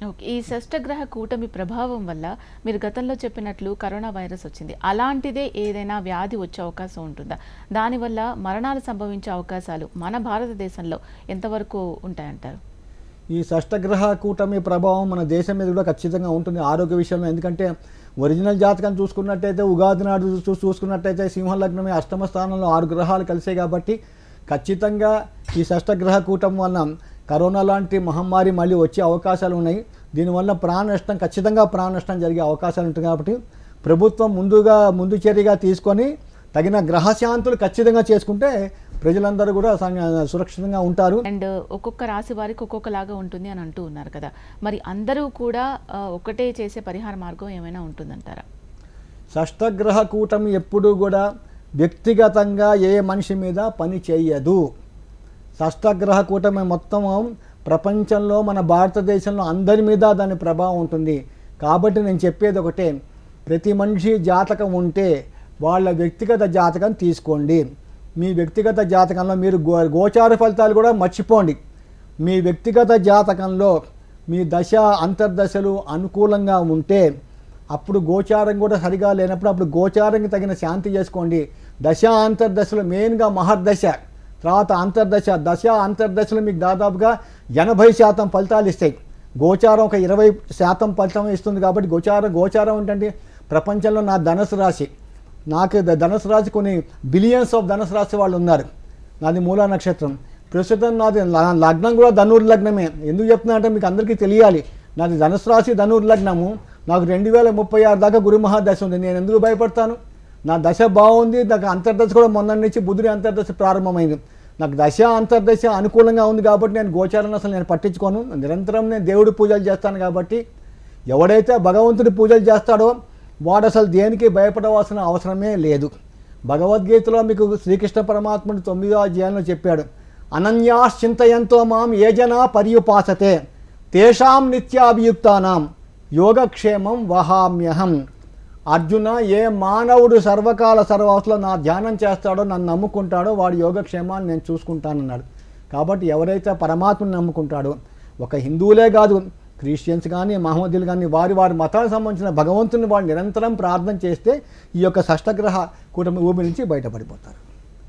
Okay. ఈ షష్టగ్రహ కూటమి ప్రభావం వల్ల మీరు గతంలో చెప్పినట్లు కరోనా వైరస్ వచ్చింది. అలాంటిదే ఏదైనా వ్యాధి వచ్చే అవకాశం ఉంటుందా? దానివల్ల మరణాలు సంభవించే అవకాశాలు మన భారతదేశంలో ఎంతవరకు ఉంటాయంటారు? ఈ షష్టగ్రహ కూటమి ప్రభావం మన దేశం మీద కూడా ఖచ్చితంగా ఉంటుంది ఆరోగ్య విషయంలో. ఎందుకంటే ఒరిజినల్ జాతకం చూసుకున్నట్టయితే ఉగాది నాడు చూసుకున్నట్టయితే సింహ లగ్నమే అష్టమ స్థానంలో 6 గ్రహాలు కలిసాయి కాబట్టి ఖచ్చితంగా ఈ షష్టగ్రహ కూటమి వలన కరోనా లాంటి మహమ్మారి మళ్ళీ వచ్చే అవకాశాలు ఉన్నాయి. దీనివల్ల ఖచ్చితంగా ప్రాణ నష్టం జరిగే అవకాశాలు ఉంటాయి. కాబట్టి ప్రభుత్వం ముందు చర్యగా తీసుకొని తగిన గ్రహశాంతులు ఖచ్చితంగా చేసుకుంటే ప్రజలందరూ కూడా సురక్షితంగా ఉంటారు. అండ్ ఒక్కొక్క రాశి వారికి ఒక్కొక్కలాగా ఉంటుంది అని అంటూ ఉన్నారు కదా, మరి అందరూ కూడా ఒకటే చేసే పరిహార మార్గం ఏమైనా ఉంటుందంటారా? షష్టగ్రహ కూటమి ఎప్పుడూ కూడా వ్యక్తిగతంగా ఏ మనిషి మీద పని చేయదు. షష్టగ్రహ కూటమి మొత్తం ప్రపంచంలో మన భారతదేశంలో అందరి మీద దాని ప్రభావం ఉంటుంది. కాబట్టి నేను చెప్పేది ఒకటే, ప్రతి మనిషి జాతకం ఉంటే వాళ్ళ వ్యక్తిగత జాతకం తీసుకోండి. మీ వ్యక్తిగత జాతకంలో మీరు గోచార ఫలితాలు కూడా మర్చిపోండి. మీ వ్యక్తిగత జాతకంలో మీ దశ అంతర్దశలు అనుకూలంగా ఉంటే అప్పుడు గోచారం కూడా సరిగా లేనప్పుడు అప్పుడు గోచారంకి తగిన శాంతి చేసుకోండి. దశ అంతర్దశలు మెయిన్గా మహర్దశ, తర్వాత అంతర్దశ, దశ అంతర్దశలు మీకు దాదాపుగా 80% ఫలితాలు ఇస్తాయి. గోచారం ఒక 20% ఫలితం ఇస్తుంది. కాబట్టి గోచారం ఏంటంటే ప్రపంచంలో నా ధనుసు రాశి, నాకు ధనుసు రాశి కొన్ని బిలియన్స్ ఆఫ్ ధనుసు రాశి వాళ్ళు ఉన్నారు. నాది మూలా నక్షత్రం. ప్రస్తుతం నాది లగ్నం కూడా ధనుర్ లగ్నమే. ఎందుకు చెప్తున్నా అంటే మీకు అందరికీ తెలియాలి. నాది ధనుసు రాశి ధనుర్ లగ్నము. నాకు 2036 దాకా గురు మహాదశ ఉంది. నేను ఎందుకు భయపడతాను? నా దశ బాగుంది. నాకు అంతర్దశ కూడా మొన్న నుంచి బుధుడి అంతర్దశ ప్రారంభమైంది. నాకు దశ అంతర్దశ అనుకూలంగా ఉంది కాబట్టి నేను గోచారాన్ని అసలు నేను పట్టించుకోను. నిరంతరం నేను దేవుడి పూజలు చేస్తాను. కాబట్టి ఎవడైతే భగవంతుడి పూజలు చేస్తాడో వాడు అసలు దేనికి భయపడవలసిన అవసరమే లేదు. భగవద్గీతలో మీకు శ్రీకృష్ణ పరమాత్ముడు 9వ అధ్యాయంలో చెప్పాడు, అనన్యాశ్చింతయంతో మాం ఏ జనా పర్యుపాసతే తేషాం నిత్యాభియుక్తానాం యోగక్షేమం వహామ్యహం. అర్జున, ఏ మానవుడు సర్వకాల సర్వావస్థలో నా ధ్యానం చేస్తాడో, నన్ను నమ్ముకుంటాడో వాడి యోగక్షేమాన్ని నేను చూసుకుంటానన్నాడు. కాబట్టి ఎవరైతే పరమాత్మను నమ్ముకుంటాడో, ఒక హిందువులే కాదు క్రిస్టియన్స్ కానీ మహమ్మదీలు కానీ వారి మతానికి సంబంధించిన భగవంతుని వాళ్ళు నిరంతరం ప్రార్థన చేస్తే ఈ యొక్క షష్టగ్రహ కూటమి ఊబి నుంచి బయటపడిపోతారు.